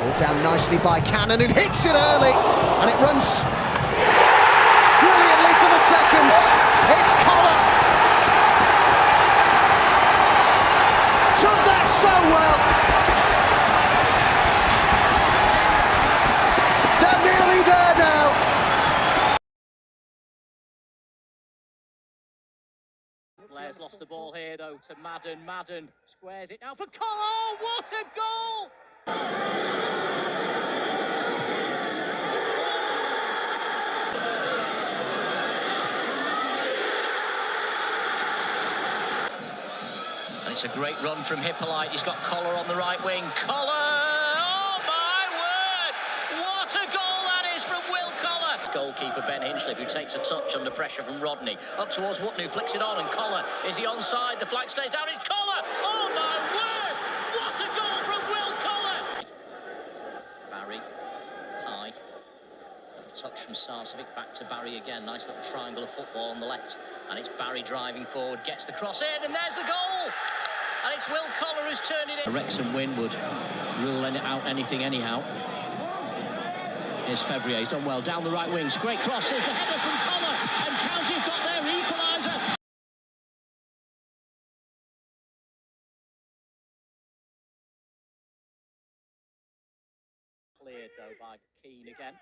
Ball down nicely by Cannon, who hits it early, and it runs brilliantly for the second. It's Collar. Took that so well. They're nearly there now. Blair's lost the ball here though to Madden. Madden squares it now for Collar. Oh, what a goal! And it's a great run from Hippolyte. He's got Collar on the right wing. Collar! Oh my word! What a goal that is from Will Collar! Goalkeeper Ben Hinchliffe, who takes a touch under pressure from Rodney. Up towards Wootton, who flicks it on, and Collar, is he onside? The flag stays down, it's Collar! Oh my word! What a goal from Will Collar! Barry, high. Touch from Sarcevic, back to Barry again. Nice little triangle of football on the left. And it's Barry driving forward, gets the cross in, and there's the goal! And it's Will Collar who's turned it in. A Wrexham win would rule out anything anyhow. Here's Fevrier, he's done well, down the right wings. Great cross, here's the header from Collar, and County have got their equaliser. Cleared though by Keane again.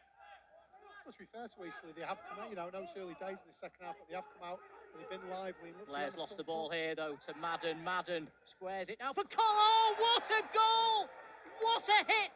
Let's be fair to Eastleigh, they have come out, I know it's early days in the second half, but they have come out and they've been lively. Blair's lost the ball here though to Madden. Madden squares it now for Collar. Oh, what a goal! What a hit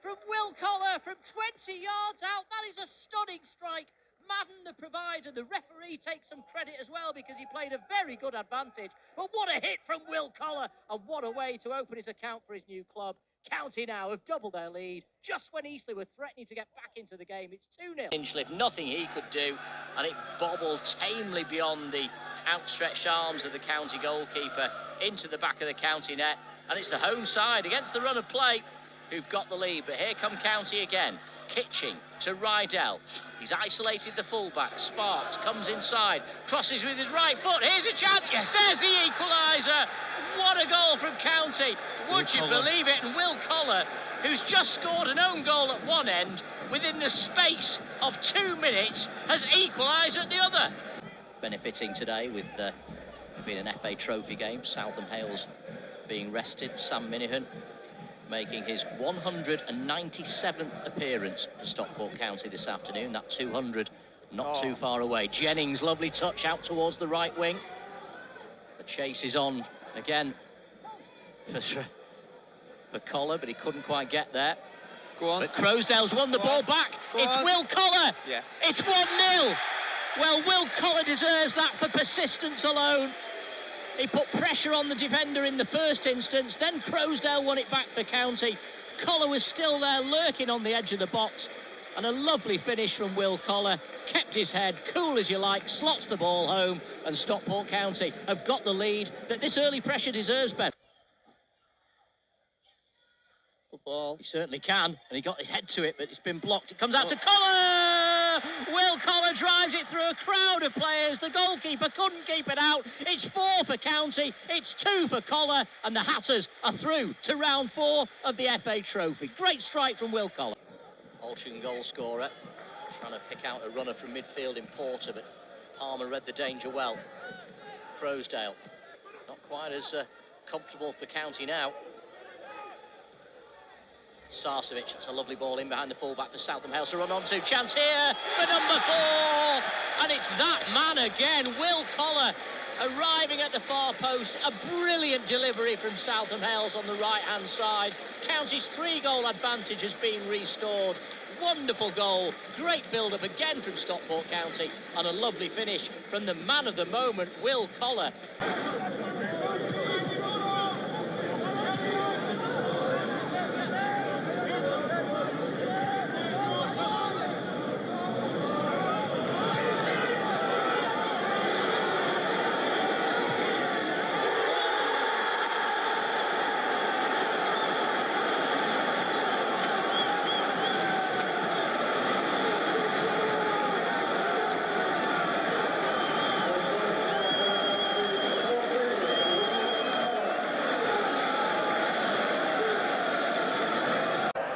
from Will Collar from 20 yards out. That is a stunning strike. Madden, the provider, the referee takes some credit as well because he played a very good advantage. But what a hit from Will Collar, and what a way to open his account for his new club. County now have doubled their lead just when Eastleigh were threatening to get back into the game. It's 2-0. Hinchliffe, nothing he could do, and it bobbled tamely beyond the outstretched arms of the County goalkeeper into the back of the County net, and it's the home side against the run of play who've got the lead. But here come County again. Kitching to Rydell. He's isolated the fullback. Sparks comes inside, crosses with his right foot. Here's a chance. Yes. There's the equaliser. What a goal from County. Would you believe it? And Will Collar, who's just scored an own goal at one end, within the space of 2 minutes, has equalised at the other. Benefiting today with being an FA Trophy game. Southam Hales being rested. Sam Minihan making his 197th appearance for Stockport County this afternoon. That 200 not too far away. Jennings, lovely touch out towards the right wing. The chase is on again for Collar, but he couldn't quite get there. Go on. But Crowsdale's won the ball back. It's Will Collar. Yes. It's 1-0. Well, Will Collar deserves that for persistence alone. He put pressure on the defender in the first instance, then Crowsdale won it back for County. Collar was still there lurking on the edge of the box, and a lovely finish from Will Collar. Kept his head, cool as you like, slots the ball home, and Stockport County have got the lead that this early pressure deserves, Ben. Football. He certainly can, and he got his head to it, but it's been blocked. It comes out to Collar! Will Collar drives it through a crowd of players. The goalkeeper couldn't keep it out. It's 4 for County, it's 2 for Collar, and the Hatters are through to round 4 of the FA Trophy. Great strike from Will Collar. Altrincham goal scorer, trying to pick out a runner from midfield in Porter, but Palmer read the danger well. Crowsdale, not quite as comfortable for County now. Sarcevic, that's a lovely ball in behind the fullback for Southam Hales to run on to. Chance here for number 4, and it's that man again, Will Collar, arriving at the far post. A brilliant delivery from Southam Hales on the right-hand side. County's 3-goal advantage has been restored. Wonderful goal, great build-up again from Stockport County, and a lovely finish from the man of the moment, Will Collar.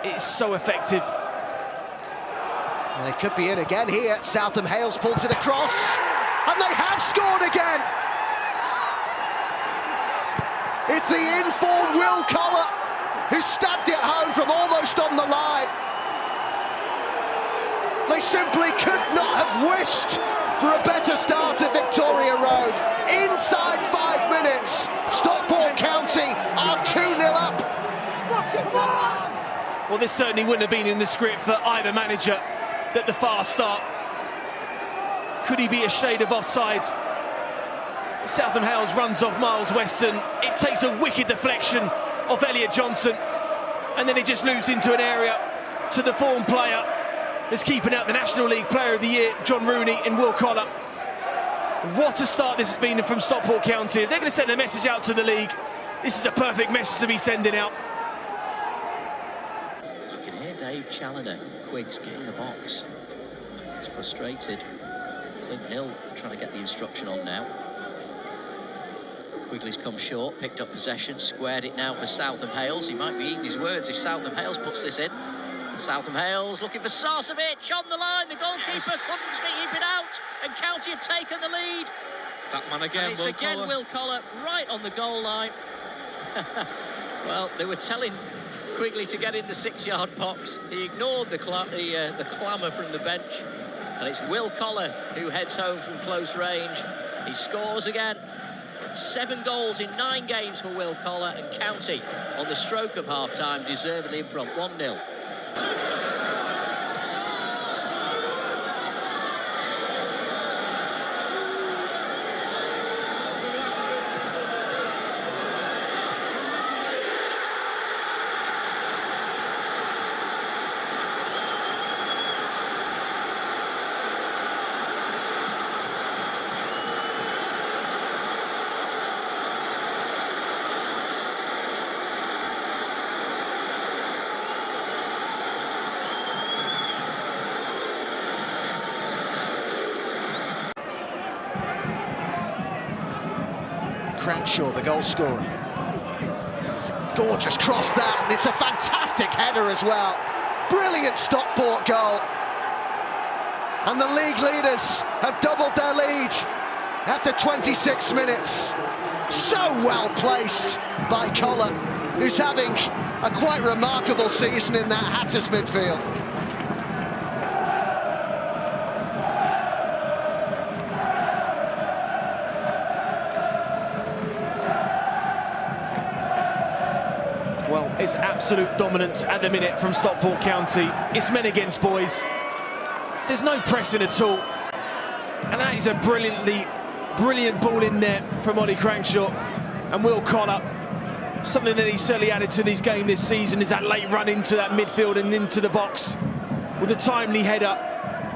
It's so effective. And they could be in again here. Southam Hales pulls it across, and they have scored again. It's the in-form Will Collar who stabbed it home from almost on the line. They simply could not have wished for a better start at Victoria Road. Inside 5 minutes, Stockport County are 2-0 up. Well, this certainly wouldn't have been in the script for either manager at the fast start. Could he be a shade of offside? Southam Hales runs off Miles Weston. It takes a wicked deflection of Elliot Johnson, and then it just loops into an area to the form player that's keeping out the National League Player of the Year, John Rooney, and Will Collar. What a start this has been from Stockport County. They're going to send a message out to the league. This is a perfect message to be sending out. You can hear Dave Challoner, Quiggs getting the box. He's frustrated. Clint Hill trying to get the instruction on now. Quigley's come short, picked up possession, squared it now for Southam Hales. He might be eating his words if Southam Hales puts this in. Southam Hales looking for Sarcevic on the line. The goalkeeper couldn't keep it out, and County have taken the lead. It's that man again, and it's again Will Collar right on the goal line. Well, they were telling Quigley to get in the 6-yard box. He ignored the clamour from the bench, and it's Will Collar who heads home from close range. He scores again. 7 goals in 9 games for Will Collar, and County on the stroke of half-time deservedly in front 1-0. Cranshaw, the goal scorer. It's a gorgeous cross that, and it's a fantastic header as well. Brilliant Stockport goal. And the league leaders have doubled their lead after 26 minutes. So well placed by Collar, who's having a quite remarkable season in that Hatters midfield. Well, it's absolute dominance at the minute from Stockport County. It's men against boys. There's no pressing at all. And that is a brilliant ball in there from Ollie Cranshaw and Will Collar. Something that he's certainly added to this game this season is that late run into that midfield and into the box with a timely header.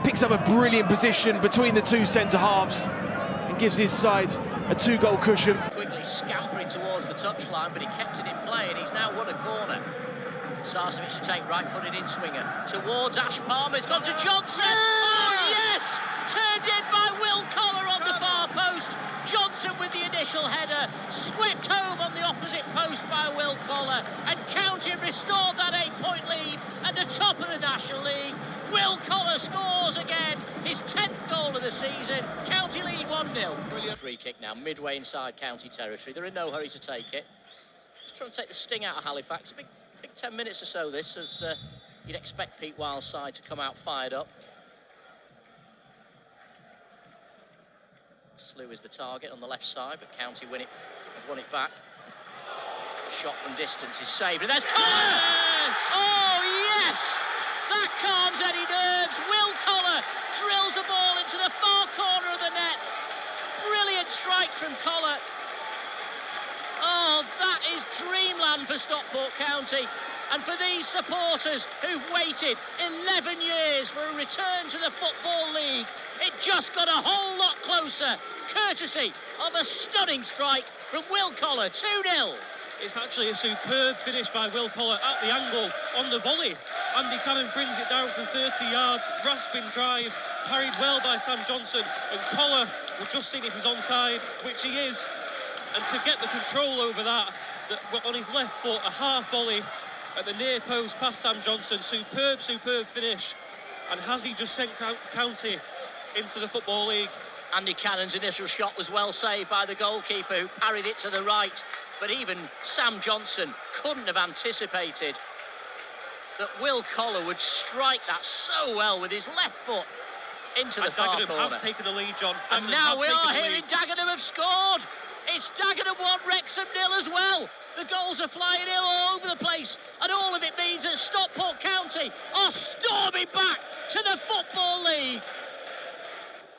Picks up a brilliant position between the two centre-halves and gives his side a 2-goal cushion. Quickly scampering towards the touchline, but he kept it in play, and he's now won a corner. Sarcevic to take right-footed in-swinger towards Ash Palmer. It's gone to Johnson. Oh, yes! Turned in by Will Collar on the far post. Johnson with the initial header, swept home on the opposite post by Will Collar, and County restored that 8-point lead at the top of the National League. Will Collar scores again, his 10th goal of the season. County lead 1-0. Brilliant free kick now, midway inside County territory. They're in no hurry to take it. Just trying to take the sting out of Halifax. A big 10 minutes or so this, as you'd expect Pete Wild's side to come out fired up. Slew is the target on the left side, but County won it back. Shot from distance is saved, and there's Collar! Yes! Oh, yes! That calms any nerves. Will Collar drills the ball into the far corner of the net. Brilliant strike from Collar. Oh, that is dreamland for Stockport County. And for these supporters who've waited 11 years for a return to the Football League, it just got a whole lot closer, courtesy of a stunning strike from Will Collar, 2-0. It's actually a superb finish by Will Collar at the angle on the volley. Andy Cannon brings it down from 30 yards, rasping drive, parried well by Sam Johnson, and Collar will just see if he's onside, which he is. And to get the control over that on his left foot, a half volley, at the near post past Sam Johnson. Superb finish. And has he just sent County into the Football League? Andy Cannon's initial shot was well saved by the goalkeeper, who parried it to the right. But even Sam Johnson couldn't have anticipated that Will Collar would strike that so well with his left foot into the far Dagenham corner. have taken the lead, John. And now we are hearing Dagenham have scored. It's Dagenham 1, Wrexham 0 as well. The goals are flying in all over the place, and all of it means that Stockport County are storming back to the Football League.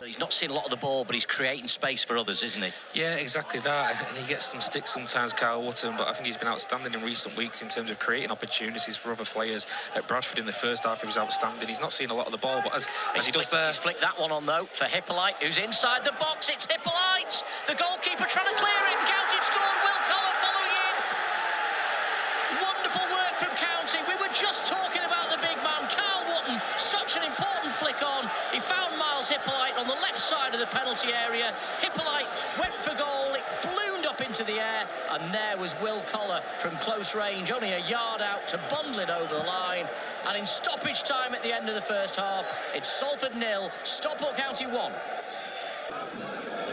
He's not seen a lot of the ball, but he's creating space for others, isn't he? Yeah, exactly that. And he gets some sticks sometimes, Kyle Wootton, but I think he's been outstanding in recent weeks in terms of creating opportunities for other players. At Bradford in the first half, he was outstanding. He's not seen a lot of the ball, but as he does there... He's flicked that one on, though, for Hippolyte, who's inside the box. It's Hippolyte! The goalkeeper trying to clear it. County scored. Will Collar following in. Wonderful work from County. We were just talking about the big man, Kyle Wootton. Such an important flick on. He found Miles Hippolyte on the left side of the penalty area. Hippolyte went for goal. It ballooned up into the air, and there was Will Collar from close range, only a yard out, to bundle it over the line. And in stoppage time at the end of the first half, it's Salford 0, Stockport County 1.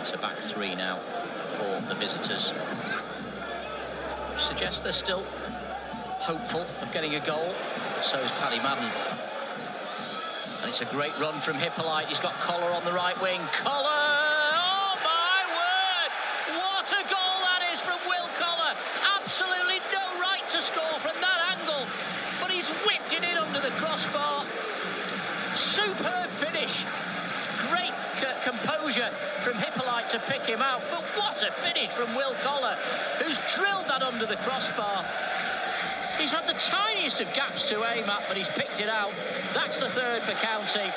It's a back three now for the visitors, which suggests they're still hopeful of getting a goal. So is Paddy Madden. And it's a great run from Hippolyte. He's got Collar on the right wing. Collar! Oh, my word! What a goal that is from Will Collar. Absolutely no right to score from that angle. But he's whipped it in under the crossbar. Superb finish. Great composure from Hippolyte to pick him out. But what a finish from Will Collar, who's drilled that under the crossbar. He's had the tiniest of gaps to aim at, but he's picked it out. That's the third for County.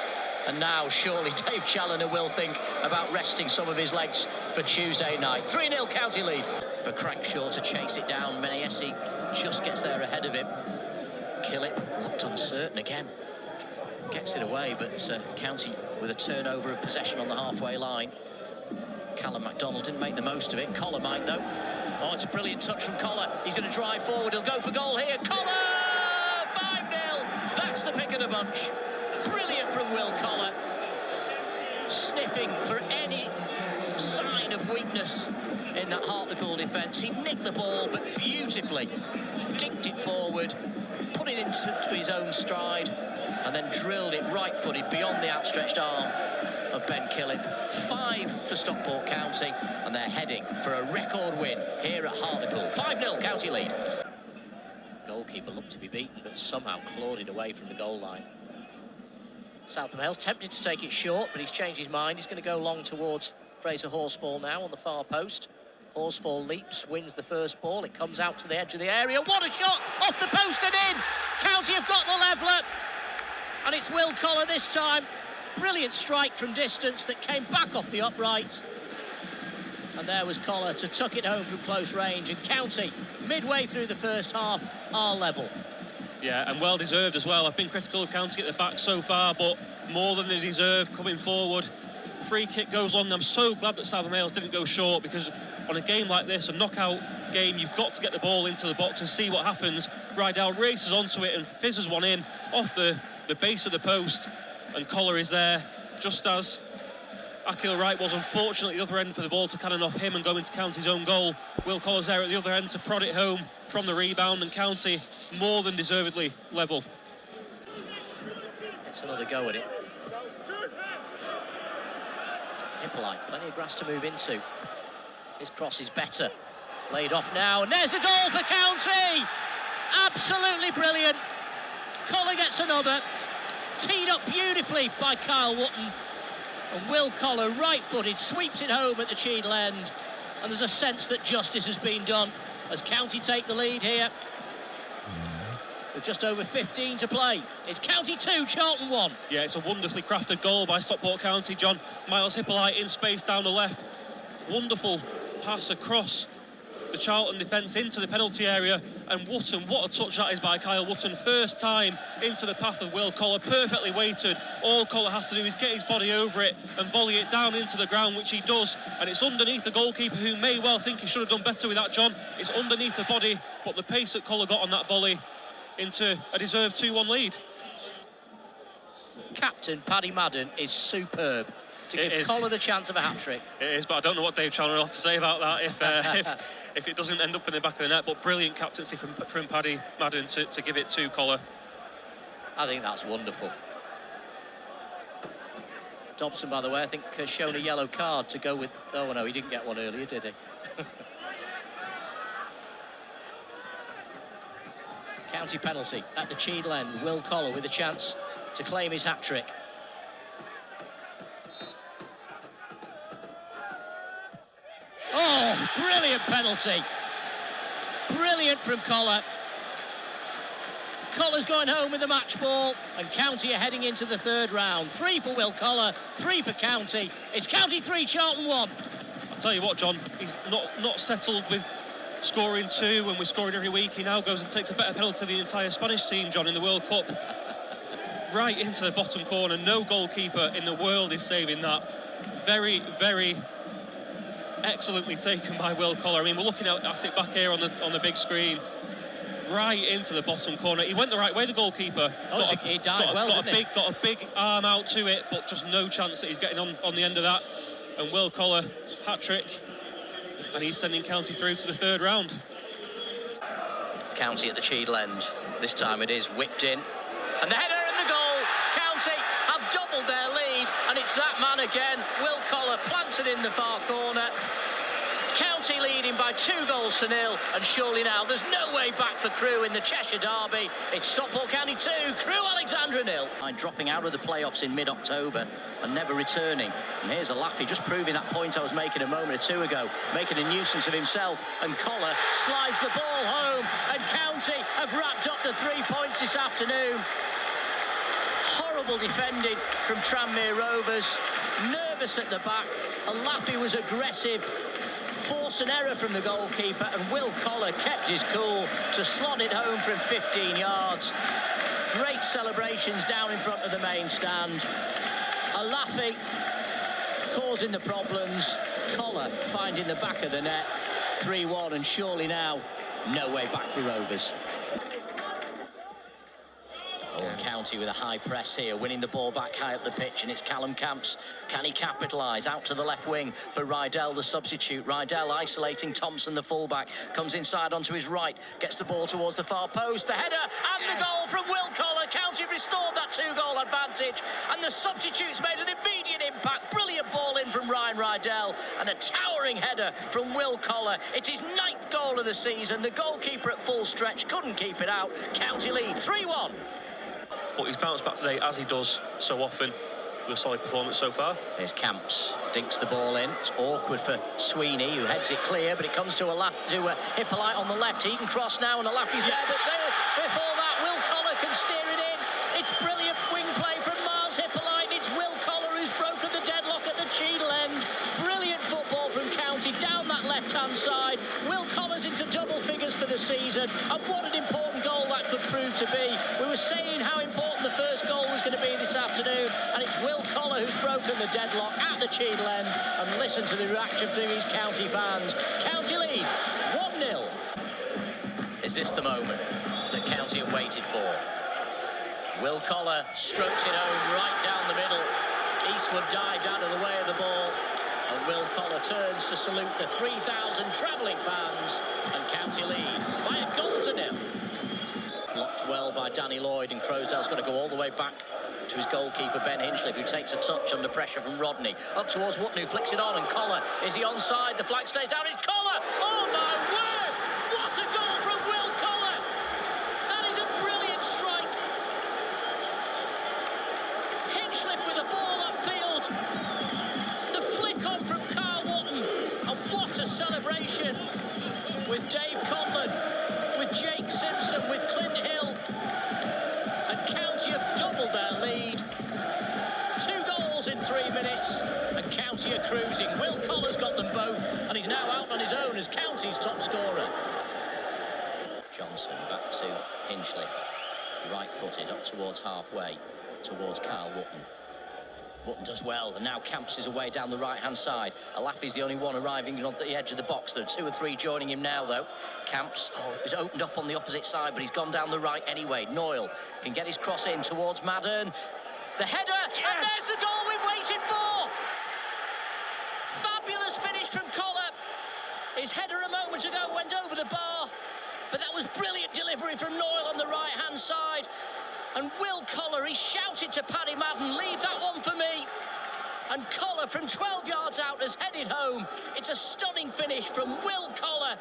And now, surely, Dave Challoner will think about resting some of his legs for Tuesday night. 3-0 County lead. For Crankshaw to chase it down. Menayesi just gets there ahead of him. Killip looked uncertain again. Gets it away, but County with a turnover of possession on the halfway line. Callum MacDonald didn't make the most of it. Collar might, though. Oh, it's a brilliant touch from Collar. He's going to drive forward. He'll go for goal here. Collar! 5-0. That's the pick of the bunch. Brilliant from Will Collar. Sniffing for any sign of weakness in that Hartlepool defence. He nicked the ball, but beautifully dinked it forward, put it into his own stride, and then drilled it right-footed beyond the outstretched arm of Ben Killip. 5 for Stockport County, and they're heading for a record win here at Hartlepool. 5-0 County lead. Goalkeeper looked to be beaten, but somehow clawed it away from the goal line. Southam Hales tempted to take it short, but he's changed his mind. He's going to go long towards Fraser Horsfall now on the far post. Horsfall leaps, wins the first ball. It comes out to the edge of the area. What a shot! Off the post and in! County have got the leveller. And it's Will Collar this time. Brilliant strike from distance that came back off the upright. And there was Collar to tuck it home from close range. And County, midway through the first half, are level. Yeah, and well deserved as well. I've been critical of County at the back so far, but more than they deserve coming forward. Free kick goes on. I'm so glad that Southern Wales didn't go short, because on a game like this, a knockout game, you've got to get the ball into the box and see what happens. Rydell races onto it and fizzes one in off the base of the post, and Collar is there just as Akil Wright was unfortunately at the other end for the ball to cannon off him and go into County's own goal. Will Collar's there at the other end to prod it home from the rebound, and County more than deservedly level. It's another go at it. Hippolyte, plenty of grass to move into. His cross is better. Laid off now, and there's a goal for County! Absolutely brilliant. Collar gets another. Teed up beautifully by Kyle Wootton. And Will Collar, right-footed, sweeps it home at the Cheadle end. And there's a sense that justice has been done as County take the lead here. With just over 15 to play. It's County 2, Charlton 1. Yeah, it's a wonderfully crafted goal by Stockport County, John. Miles Hippolyte in space down the left. Wonderful pass across the Charlton defence into the penalty area, and Wootton, what a touch that is by Kyle Wootton. First time into the path of Will Collar, perfectly weighted. All Collar has to do is get his body over it and volley it down into the ground, which he does, and it's underneath the goalkeeper, who may well think he should have done better with that, John. It's underneath the body, but the pace that Collar got on that volley into a deserved 2-1 lead. Captain Paddy Madden is superb to give Collar the chance of a hat-trick. It is, but I don't know what Dave Chandler will have to say about that if it doesn't end up in the back of the net. But brilliant captaincy from Paddy Madden to give it to Collar. I think that's wonderful. Dobson, by the way, I think has shown a yellow card to go with... Oh, no, he didn't get one earlier, did he? County penalty at the Cheadle end. Will Collar with a chance to claim his hat-trick. Oh, brilliant penalty. Brilliant from Collar. Collar's going home with the match ball, and County are heading into the third round. 3 for Will Collar, 3 for County. It's County 3, Charlton 1. I'll tell you what, John, he's not settled with scoring 2 when we're scoring every week. He now goes and takes a better penalty than the entire Spanish team, John, in the World Cup. Right into the bottom corner. No goalkeeper in the world is saving that. Very, very excellently taken by Will Collar. I mean, we're looking at it back here on the big screen. Right into the bottom corner. He went the right way, the goalkeeper. He dived well, didn't he? Got a big arm out to it, but just no chance that he's getting on the end of that. And Will Collar, hat-trick, and he's sending County through to the third round. County at the Cheadle end. This time it is whipped in. And the header and the goal. County have doubled their lead, and it's that man again. Will Collar plants it in the far corner. County leading by 2-0, and surely now there's no way back for Crewe in the Cheshire derby. It's Stockport County 2, Crewe Alexandra 0. Dropping out of the playoffs in mid-October and never returning. And here's a Laffy just proving that point I was making a moment or two ago, making a nuisance of himself, and Collar slides the ball home, and County have wrapped up the 3 points this afternoon. Horrible defending from Tranmere Rovers, nervous at the back. Laffy was aggressive, forced an error from the goalkeeper, and Will Collar kept his cool to slot it home from 15 yards. Great celebrations down in front of the main stand. Laffy causing the problems, Collar finding the back of the net. 3-1, and surely now no way back for Rovers. County with a high press here, winning the ball back high up the pitch, and it's Callum Camps. Can he capitalise? Out to the left wing for Rydell, the substitute. Rydell isolating Thompson, the fullback. Comes inside onto his right, gets the ball towards the far post. The header and the goal from Will Collar. County restored that 2-goal advantage, and the substitutes made an immediate impact. Brilliant ball in from Ryan Rydell, and a towering header from Will Collar. It's his 9th goal of the season. The goalkeeper at full stretch couldn't keep it out. County lead 3-1. But he's bounced back today, as he does so often, with a solid performance so far. There's Camps, dinks the ball in. It's awkward for Sweeney, who heads it clear, but it comes to Hippolyte on the left. He can cross now, and Laffy's there, but before that, Will Collar can steer it in. It's brilliant wing play from Miles Hippolyte. It's Will Collar who's broken the deadlock at the Cheadle end. Brilliant football from County down that left-hand side. Will Collar's into double figures for the season, and what an important goal that could prove to be. We were saying how important the first goal was going to be this afternoon, and it's Will Collar who's broken the deadlock at the Cheadle end. And listen to the reaction from these County fans. County lead 1-0. Is this the moment that County have waited for? Will Collar strokes it home right down the middle. Eastwood dived out of the way of the ball, and Will Collar turns to salute the 3,000 travelling fans, and County lead by 1-0. Blocked well by Danny Lloyd, and Crowsdale's got to go all the way back to his goalkeeper Ben Hinchliffe, who takes a touch under pressure from Rodney. Up towards Wootton, who flicks it on, and Collar, is he onside? The flag stays down, it's Collar! Oh my word! What a goal from Will Collar! That is a brilliant strike! Hinchliffe with the ball upfield. The flick on from Carl Wootton, and what a celebration with Dave Conlon, with Jake Simpson, with Clint Hill, and County have doubled their lead. 2 goals in 3 minutes, and County are cruising. Will Collar's got them both, and he's now out on his own as County's top scorer. Johnson back to Hinchliffe, right-footed up towards halfway, towards Carl Wootton. Wotton does well, and now Camps is away down the right-hand side. Alafi's the only one arriving on the edge of the box. There are 2 or 3 joining him now, though. Camps is opened up on the opposite side, but he's gone down the right anyway. Noyle can get his cross in towards Madden. The header, and there's the goal we've waited for! Fabulous finish from Collar. His header a moment ago went over the bar, but that was brilliant delivery from Noyle on the right-hand side. And Will Collar, he shouted to Paddy Madden, leave that one for me. And Collar from 12 yards out has headed home. It's a stunning finish from Will Collar.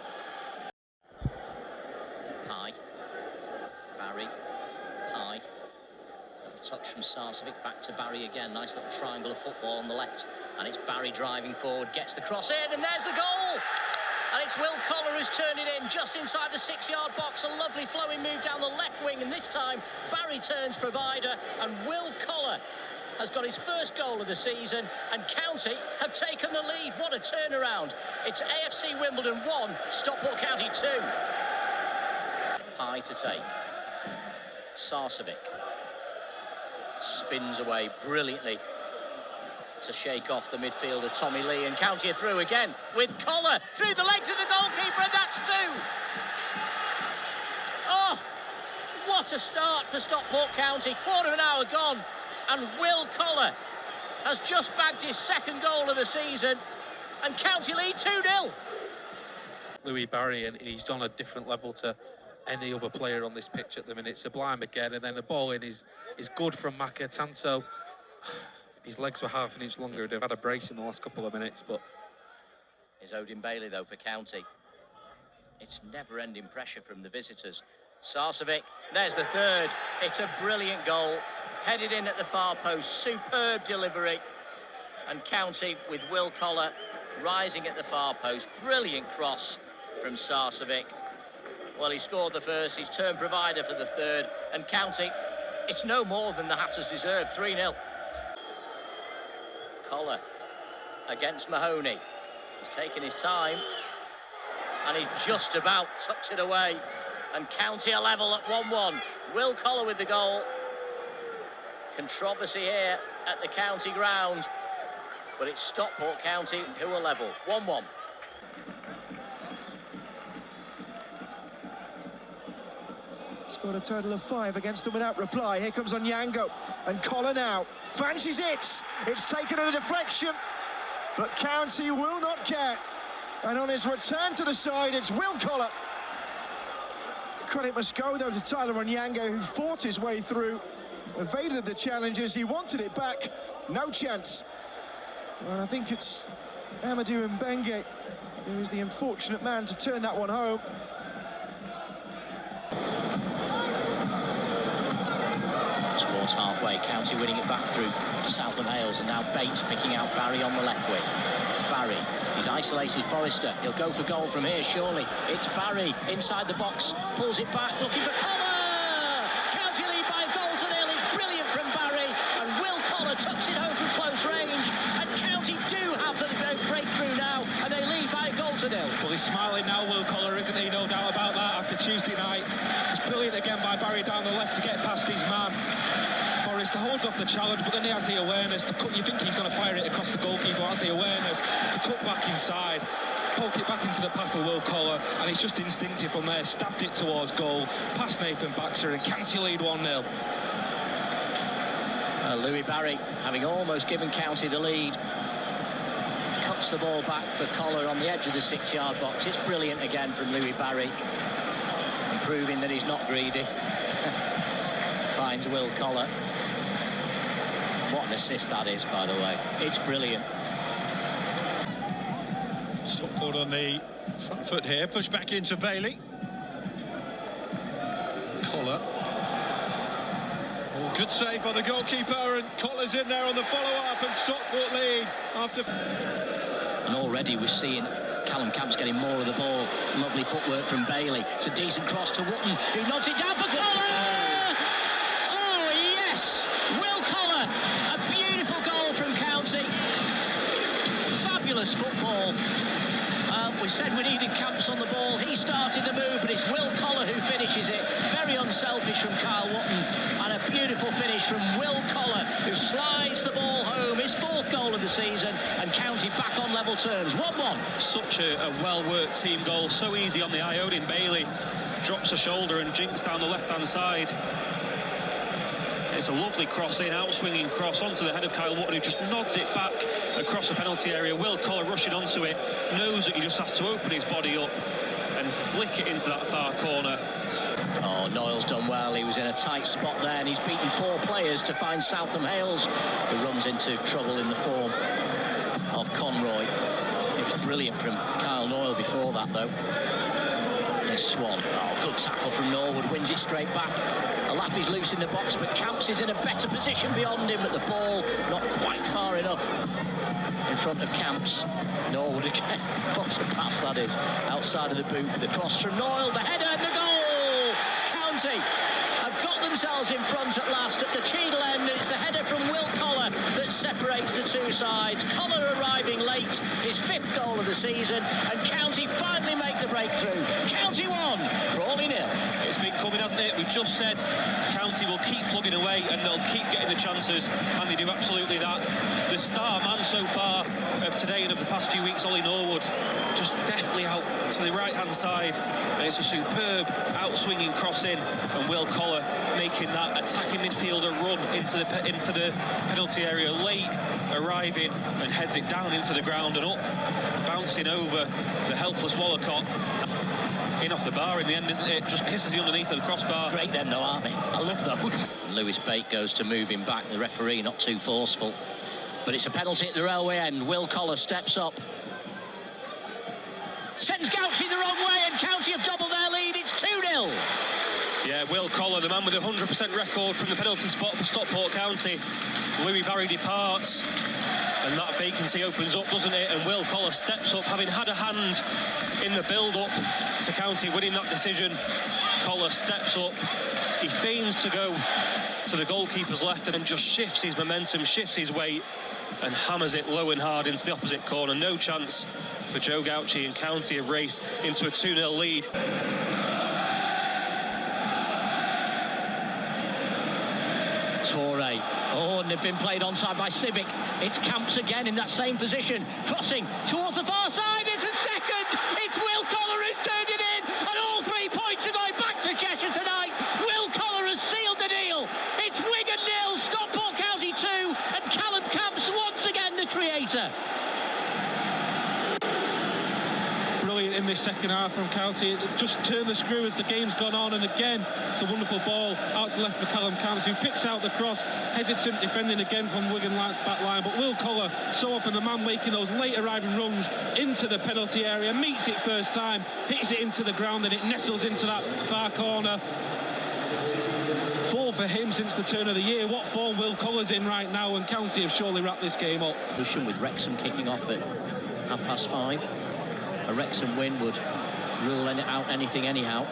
High. Barry. High. Little touch from Sarcevic, back to Barry again. Nice little triangle of football on the left. And it's Barry driving forward, gets the cross in, and there's the goal! And it's Will Collar who's turned it in just inside the 6-yard box. A lovely flowing move down the left wing, and this time Barry turns provider, and Will Collar has got his first goal of the season, and County have taken the lead. What a turnaround. It's AFC Wimbledon 1, Stockport County 2. High to take. Sarcevic spins away brilliantly to shake off the midfielder Tommy Lee, and County are through again with Collar through the legs of the goalkeeper, and that's 2. Oh, what a start for Stockport County. Quarter of an hour gone, and Will Collar has just bagged his second goal of the season, and County lead 2-0. Louis Barry, and he's on a different level to any other player on this pitch at the minute. Sublime again, and then the ball in is good from Maka. Tanto, his legs were half an inch longer. They've had a brace in the last couple of minutes, but... Is Odin Bailey, though, for County. It's never-ending pressure from the visitors. Sarcevic, there's the third. It's a brilliant goal. Headed in at the far post. Superb delivery. And County with Will Collar rising at the far post. Brilliant cross from Sarcevic. Well, he scored the first. He's turned provider for the third. And County, it's no more than the Hatters deserve. 3-0. Collar against Mahoney. He's taken his time, and he just about tucks it away. And County are level at 1-1. Will Collar with the goal. Controversy here at the County ground, but it's Stockport County who are level. 1-1. Scored a total of 5 against them without reply. Here comes Onyango, and Collar now fancies it. It's taken at a deflection, but County will not care. And on his return to the side, it's Will Collar. Credit must go, though, to Tyler Onyango, who fought his way through, evaded the challenges. He wanted it back. No chance. Well, I think it's Amadou Mbenge who is the unfortunate man to turn that one home. Towards halfway, County winning it back through Southam Hales, and now Bates picking out Barry on the left wing. Barry, he's isolated Forrester. He'll go for goal from here, surely. It's Barry inside the box, pulls it back, looking for Collar! County lead by a goal to 0. It's brilliant from Barry, and Will Collar tucks it home from close range, and County do have the breakthrough now, and they lead by a goal to 0. Well, he's smiling now, Will Collar, isn't he? No doubt about that after Tuesday night. It's brilliant again by Barry down the left to get past his man. Forrester holds off the challenge, but then he has the awareness to cut. You think he's going to fire it across the goalkeeper, has the awareness to cut back inside, poke it back into the path of Will Collar, and it's just instinctive from there. Stabbed it towards goal, past Nathan Baxter, and County lead 1-0. Louis Barry, having almost given County the lead, cuts the ball back for Collar on the edge of the 6-yard box. It's brilliant again from Louis Barry, and proving that he's not greedy. Finds Will Collar. What an assist that is, by the way. It's brilliant. Stockport on the front foot here, push back into Bailey. Collar. Oh, good save by the goalkeeper, and Collar's in there on the follow-up, and Stockport lead after... And already we're seeing Callum Camps getting more of the ball. Lovely footwork from Bailey. It's a decent cross to Wotton, who nods it down for Collar! Oh, yes! Will Collar! A beautiful goal from County. Fabulous football. We said we needed Camps on the ball. He started the move, but it's Will Collar who finishes it. Very unselfish from Kyle Wotton, and a beautiful finish from Will Collar, who slides the ball home, his 4th goal of the season, and County back on level terms. 1-1. Such a well-worked team goal, so easy on the eye. Odin Bailey drops a shoulder and jinks down the left-hand side. It's a lovely cross-in, out-swinging cross onto the head of Kyle Wotton, who just nods it back across the penalty area. Will Collar rushing onto it, knows that he just has to open his body up and flick it into that far corner. Oh, Noyle's done well. He was in a tight spot there, and he's beaten 4 players to find Southam Hales, who runs into trouble in the form of Conroy. It was brilliant from Kyle Noyle before that, though. There's Swan. Oh, good tackle from Norwood, wins it straight back. Alafi's loose in the box, but Camps is in a better position beyond him, but the ball not quite far enough in front of Camps. Norwood again. What a pass that is. Outside of the boot, the cross from Noyle, the header and the goal! County have got themselves in front at last at the Cheadle end, and it's the header from Will Collar that separates the two sides. Collar arriving late, his 5th goal of the season, and County finally make the breakthrough. County 1, Crawley 0. It's been coming, hasn't it? We just said County will keep plugging away and they'll keep getting the chances, and they do absolutely that. The star man so far of today and of the past few weeks, Ollie Norwood, just deftly out to the right-hand side, and it's a superb out-swinging cross-in, and Will Collar making that attacking midfielder run into the penalty area late, arriving and heads it down into the ground and up, bouncing over the helpless Wallacott. In off the bar in the end, isn't it? Just kisses the underneath of the crossbar. Great them though, aren't they? I love those. Lewis Bate goes to move him back. The referee not too forceful, but it's a penalty at the railway end. Will Collar steps up, sends Gouchy the wrong way, and County have doubled their lead. It's 2-0. Yeah, Will Collar, the man with a 100% record from the penalty spot for Stockport County. Louis Barry departs, and that vacancy opens up, doesn't it? And Will Collar steps up, having had a hand in the build-up to County winning that decision. Collar steps up, he feigns to go to the goalkeeper's left and then just shifts his momentum, shifts his weight, and hammers it low and hard into the opposite corner. No chance for Joe Gouchy, and County have raced into a 2-0 lead. Torre. Oh, and they've been played onside by Civic. It's Camps again in that same position, crossing towards the far side. It's a second. It's Will Collar who's turned it in, and all 3 points are going back to Cheshire tonight. Will Collar has sealed the deal. It's Wigan 0, Stockport County 2, and Callum Camps once again the creator. Brilliant in this second half from County. Just turned the screw as the game's gone on, and again it's a wonderful ball out to the left for Callum Camps, who picks out the cross. Hesitant defending again from Wigan back line, but Will Collar, so often the man making those late arriving runs into the penalty area, meets it first time, hits it into the ground, and it nestles into that far corner. 4 for him since the turn of the year. What form Will Collar's in right now, and County have surely wrapped this game up. With Wrexham kicking off at 5:30. A Wrexham win would rule out anything anyhow.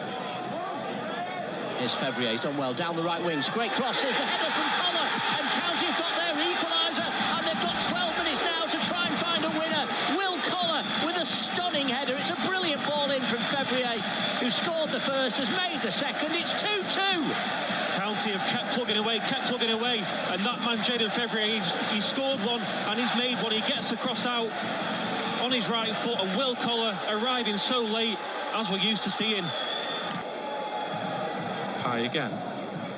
Here's Fevrier, he's done well down the right wings. Great cross, here's the header from Collar, and County have got their equaliser, and they've got 12 minutes now to try and find a winner. Will Collar with a stunning header. It's a brilliant ball in from Fevrier, who scored the first, has made the second. It's 2-2. County have kept plugging away, and that man Jaden Fevrier, he's scored one and he's made one. He gets the cross out on his right foot, and Will Collar arriving so late, as we're used to seeing. High again.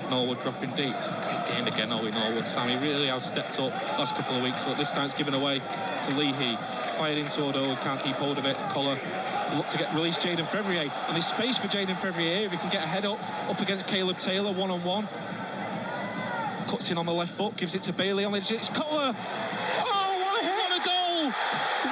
Norwood dropping deep. Great game again, Ollie Norwood. Sammy really has stepped up last couple of weeks, but this time it's given away to Leahy. Fired into Odo, can't keep hold of it. Collar look to get release Jaden Fevrier, and there's space for Jaden Fevrier if he can get a head up against Caleb Taylor one-on-one. Cuts in on the left foot, gives it to Bailey on the edge. It's Collar. Oh, what a hit and a goal!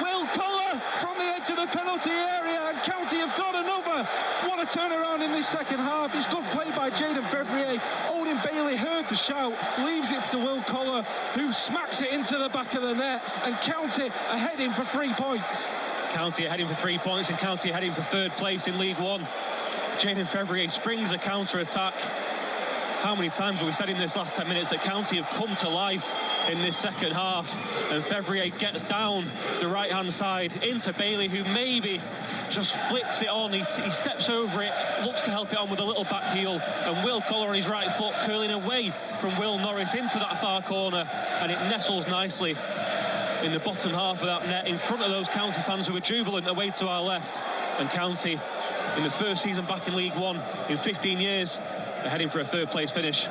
Will Collar from the edge of the penalty area, and County have got another. What a turnaround in this second half. It's good play by Jaden Fevrier. Odin Bailey heard the shout, leaves it to Will Collar, who smacks it into the back of the net, and County are heading for 3 points. County are heading for 3 points, and County are heading for 3rd place in League One. Jaden Fevrier springs a counter-attack, how many times have we said in this last 10 minutes that County have come to life in this second half, and Fevrier gets down the right-hand side into Bailey, who maybe just flicks it on. He steps over it, looks to help it on with a little back heel, and Will Collar on his right foot curling away from Will Norris into that far corner, and it nestles nicely in the bottom half of that net in front of those County fans who are jubilant away to our left. And County, in the first season back in League One in 15 years, are heading for a third place finish.